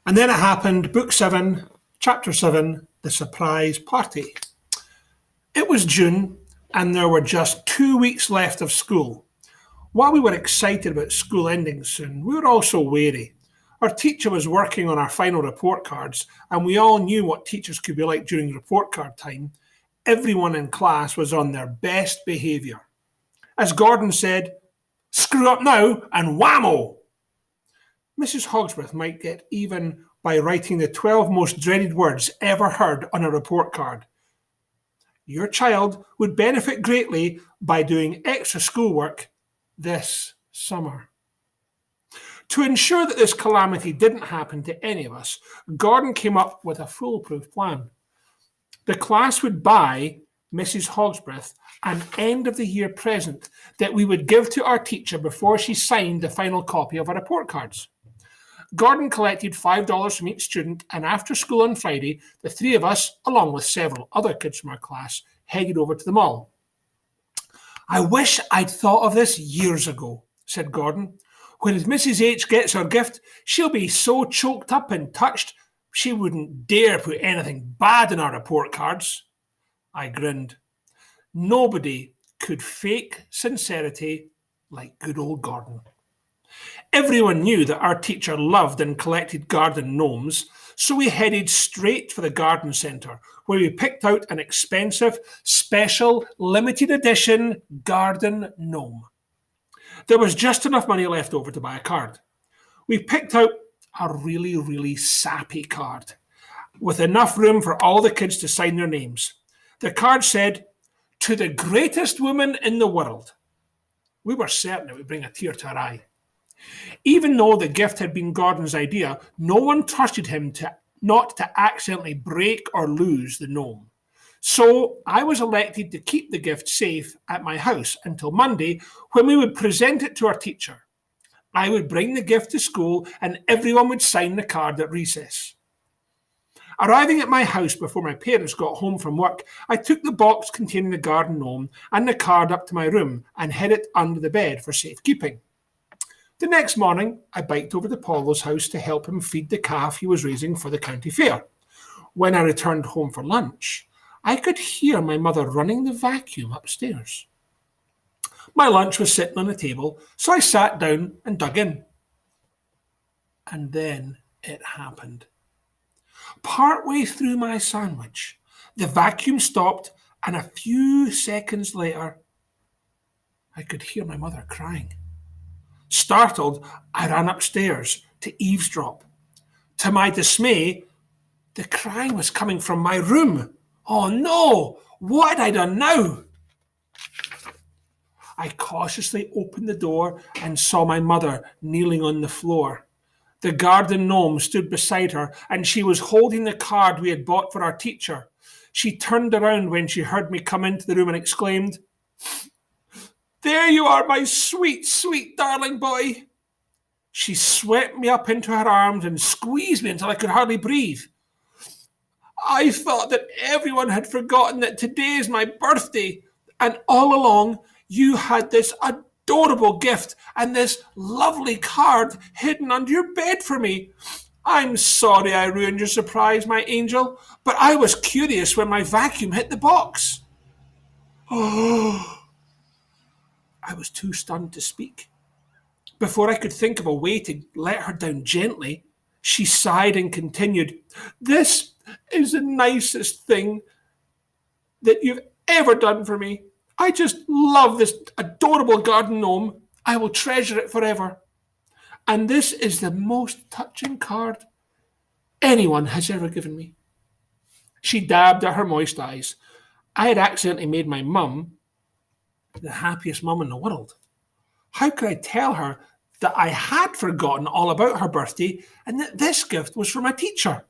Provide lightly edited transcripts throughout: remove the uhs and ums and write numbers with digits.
And then it happened, Book 7, Chapter 7, The Surprise Party. It was June, and there were just 2 weeks left of school. While we were excited about school ending soon, we were also wary. Our teacher was working on our final report cards, and we all knew what teachers could be like during report card time. Everyone in class was on their best behaviour. As Gordon said, "Screw up now and whammo!" Mrs. Hogsworth might get even by writing the 12 most dreaded words ever heard on a report card. Your child would benefit greatly by doing extra schoolwork this summer. To ensure that this calamity didn't happen to any of us, Gordon came up with a foolproof plan. The class would buy Mrs. Hogsworth an end-of-the-year present that we would give to our teacher before she signed the final copy of our report cards. Gordon collected $5 from each student, and after school on Friday, the three of us, along with several other kids from our class, headed over to the mall. "I wish I'd thought of this years ago," said Gordon. "When Mrs. H gets her gift, she'll be so choked up and touched, she wouldn't dare put anything bad in our report cards." I grinned. Nobody could fake sincerity like good old Gordon. Everyone knew that our teacher loved and collected garden gnomes, so we headed straight for the garden centre, where we picked out an expensive, special, limited edition garden gnome. There was just enough money left over to buy a card. We picked out a really sappy card, with enough room for all the kids to sign their names. The card said, "To the greatest woman in the world." We were certain it would bring a tear to our eye. Even though the gift had been Gordon's idea, no one trusted him not to accidentally break or lose the gnome. So I was elected to keep the gift safe at my house until Monday, when we would present it to our teacher. I would bring the gift to school and everyone would sign the card at recess. Arriving at my house before my parents got home from work, I took the box containing the garden gnome and the card up to my room and hid it under the bed for safekeeping. The next morning, I biked over to Paulo's house to help him feed the calf he was raising for the county fair. When I returned home for lunch, I could hear my mother running the vacuum upstairs. My lunch was sitting on the table, so I sat down and dug in. And then it happened. Partway through my sandwich, the vacuum stopped, and a few seconds later, I could hear my mother crying. Startled, I ran upstairs to eavesdrop. To my dismay, the crying was coming from my room. Oh no! What had I done now? I cautiously opened the door and saw my mother kneeling on the floor. The garden gnome stood beside her, and she was holding the card we had bought for our teacher. She turned around when she heard me come into the room and exclaimed, "There you are, my sweet darling boy." She swept me up into her arms and squeezed me until I could hardly breathe. "I thought that everyone had forgotten that today is my birthday, and all along you had this adorable gift and this lovely card hidden under your bed for me. I'm sorry I ruined your surprise, my angel, but I was curious when my vacuum hit the box." Oh. I was too stunned to speak. Before I could think of a way to let her down gently, she sighed and continued, "This is the nicest thing that you've ever done for me. I just love this adorable garden gnome. I will treasure it forever. And this is the most touching card anyone has ever given me." She dabbed at her moist eyes. I had accidentally made my mum the happiest mum in the world. How could I tell her that I had forgotten all about her birthday and that this gift was from a teacher?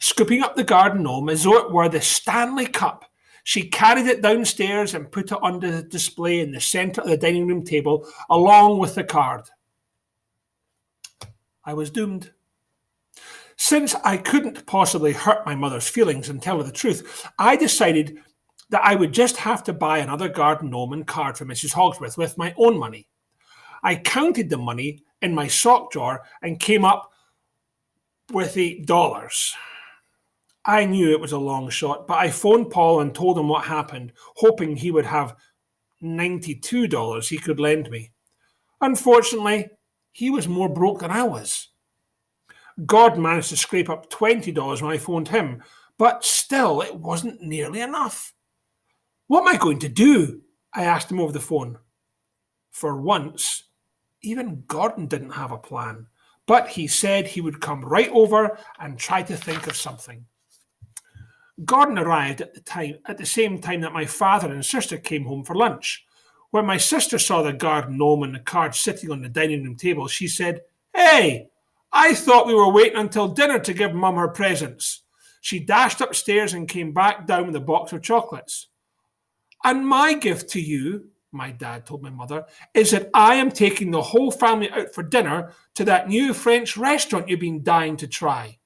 Scooping up the garden gnome as though it were the Stanley Cup, she carried it downstairs and put it on the display in the centre of the dining room table along with the card. I was doomed. Since I couldn't possibly hurt my mother's feelings and tell her the truth, I decided that I would just have to buy another garden gnome and card for Mrs. Hogsworth with my own money. I counted the money in my sock drawer and came up with $8. I knew it was a long shot, but I phoned Paul and told him what happened, hoping he would have $92 he could lend me. Unfortunately, he was more broke than I was. Gordon managed to scrape up $20 when I phoned him, but still it wasn't nearly enough. What am I going to do? I asked him over the phone. For once, even Gordon didn't have a plan, but he said he would come right over and try to think of something. Gordon arrived at the same time that my father and sister came home for lunch. When my sister saw the garden gnome and the cards sitting on the dining room table, she said, "Hey, I thought we were waiting until dinner to give Mum her presents." She dashed upstairs and came back down with a box of chocolates. "And my gift to you," my dad told my mother, "is that I am taking the whole family out for dinner to that new French restaurant you've been dying to try."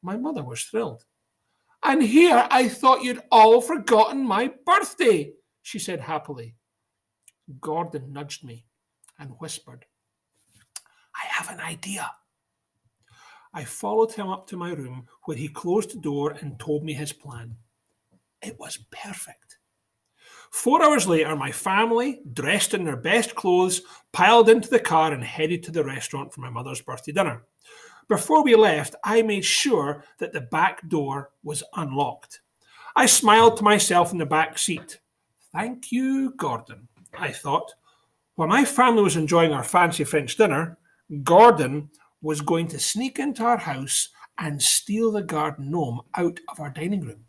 My mother was thrilled. "And here I thought you'd all forgotten my birthday," she said happily. Gordon nudged me and whispered, "I have an idea." I followed him up to my room, where he closed the door and told me his plan. It was perfect. 4 hours later, my family, dressed in their best clothes, piled into the car and headed to the restaurant for my mother's birthday dinner. Before we left, I made sure that the back door was unlocked. I smiled to myself in the back seat. Thank you, Gordon, I thought. While my family was enjoying our fancy French dinner, Gordon was going to sneak into our house and steal the garden gnome out of our dining room.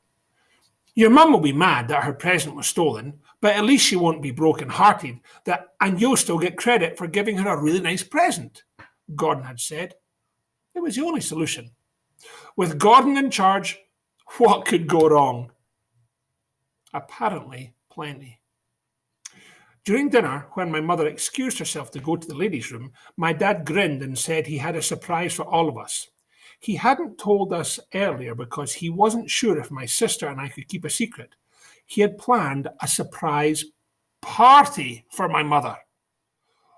Your mum will be mad that her present was stolen, but at least she won't be broken-hearted, and you'll still get credit for giving her a really nice present, Gordon had said. It was the only solution. With Gordon in charge, what could go wrong? Apparently, plenty. During dinner, when my mother excused herself to go to the ladies' room, my dad grinned and said he had a surprise for all of us. He hadn't told us earlier because he wasn't sure if my sister and I could keep a secret. He had planned a surprise party for my mother.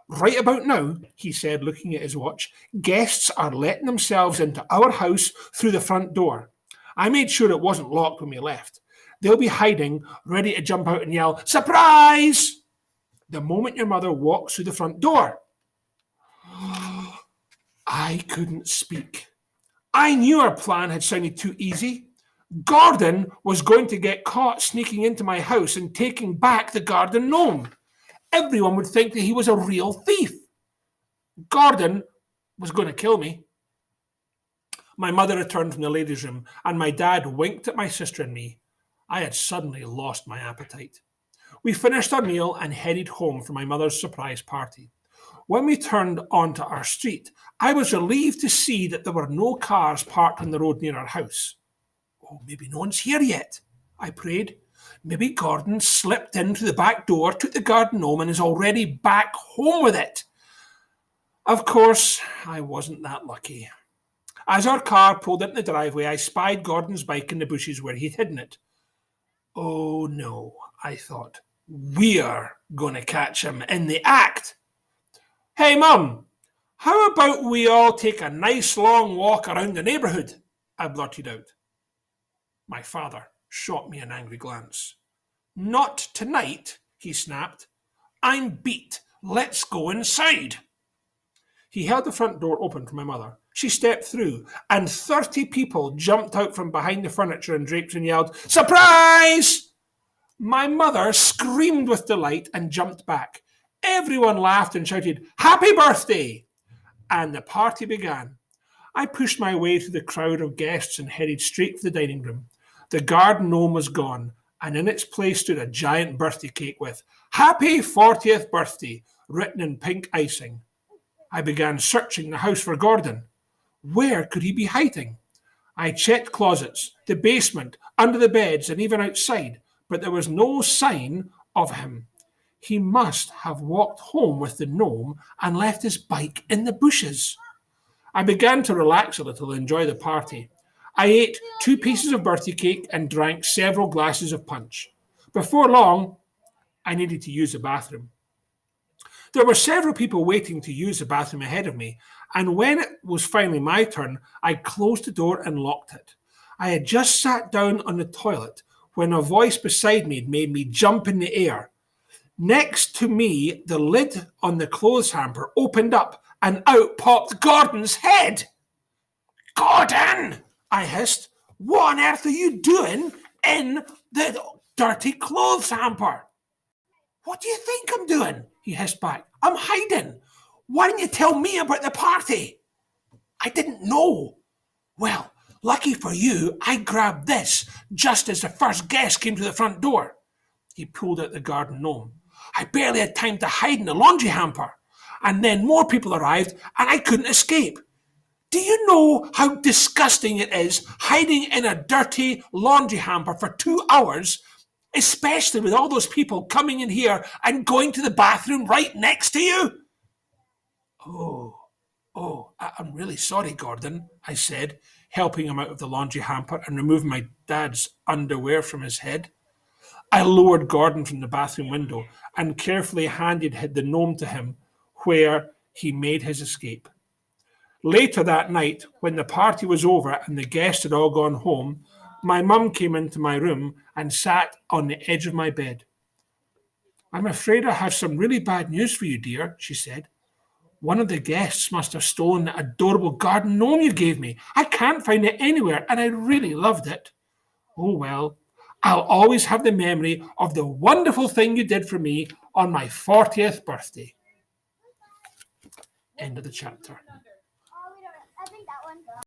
Right about now, he said, looking at his watch, guests are letting themselves into our house through the front door. I made sure it wasn't locked when we left. They'll be hiding, ready to jump out and yell, "Surprise!" the moment your mother walks through the front door. I couldn't speak. I knew our plan had sounded too easy. Gordon was going to get caught sneaking into my house and taking back the garden gnome. Everyone would think that he was a real thief. Gordon was going to kill me. My mother returned from the ladies' room, and my dad winked at my sister and me. I had suddenly lost my appetite. We finished our meal and headed home for my mother's surprise party. When we turned onto our street, I was relieved to see that there were no cars parked on the road near our house. Oh, maybe no one's here yet, I prayed. Maybe Gordon slipped in through the back door, took the garden gnome, and is already back home with it. Of course, I wasn't that lucky. As our car pulled into the driveway, I spied Gordon's bike in the bushes where he'd hidden it. Oh no, I thought. We're going to catch him in the act. Hey, Mum, how about we all take a nice long walk around the neighbourhood? I blurted out. My father shot me an angry glance. Not tonight, he snapped. I'm beat. Let's go inside. He held the front door open for my mother. She stepped through, and 30 people jumped out from behind the furniture and drapes and yelled, "Surprise!" My mother screamed with delight and jumped back. Everyone laughed and shouted, "Happy birthday!" And the party began. I pushed my way through the crowd of guests and headed straight for the dining room. The garden gnome was gone, and in its place stood a giant birthday cake with "Happy 40th Birthday" written in pink icing. I began searching the house for Gordon. Where could he be hiding? I checked closets, the basement, under the beds, and even outside, but there was no sign of him. He must have walked home with the gnome and left his bike in the bushes. I began to relax a little and enjoy the party. I ate 2 pieces of birthday cake and drank several glasses of punch. Before long, I needed to use the bathroom. There were several people waiting to use the bathroom ahead of me, and when it was finally my turn, I closed the door and locked it. I had just sat down on the toilet when a voice beside me made me jump in the air. Next to me, the lid on the clothes hamper opened up and out popped Gordon's head. "Gordon!" I hissed. "What on earth are you doing in the dirty clothes hamper?" "What do you think I'm doing?" he hissed back. "I'm hiding. Why didn't you tell me about the party?" "I didn't know." "Well, lucky for you, I grabbed this just as the first guest came to the front door." He pulled out the garden gnome. "I barely had time to hide in the laundry hamper. And then more people arrived and I couldn't escape. Do you know how disgusting it is hiding in a dirty laundry hamper for 2 hours, especially with all those people coming in here and going to the bathroom right next to you?" I'm really sorry, Gordon," I said, helping him out of the laundry hamper and removing my dad's underwear from his head. I lowered Gordon from the bathroom window and carefully handed the gnome to him, where he made his escape. Later that night, when the party was over and the guests had all gone home, my mum came into my room and sat on the edge of my bed. "I'm afraid I have some really bad news for you, dear," she said. "One of the guests must have stolen the adorable garden gnome you gave me. I can't find it anywhere, and I really loved it." "Oh, well, I'll always have the memory of the wonderful thing you did for me on my 40th birthday." End of the chapter.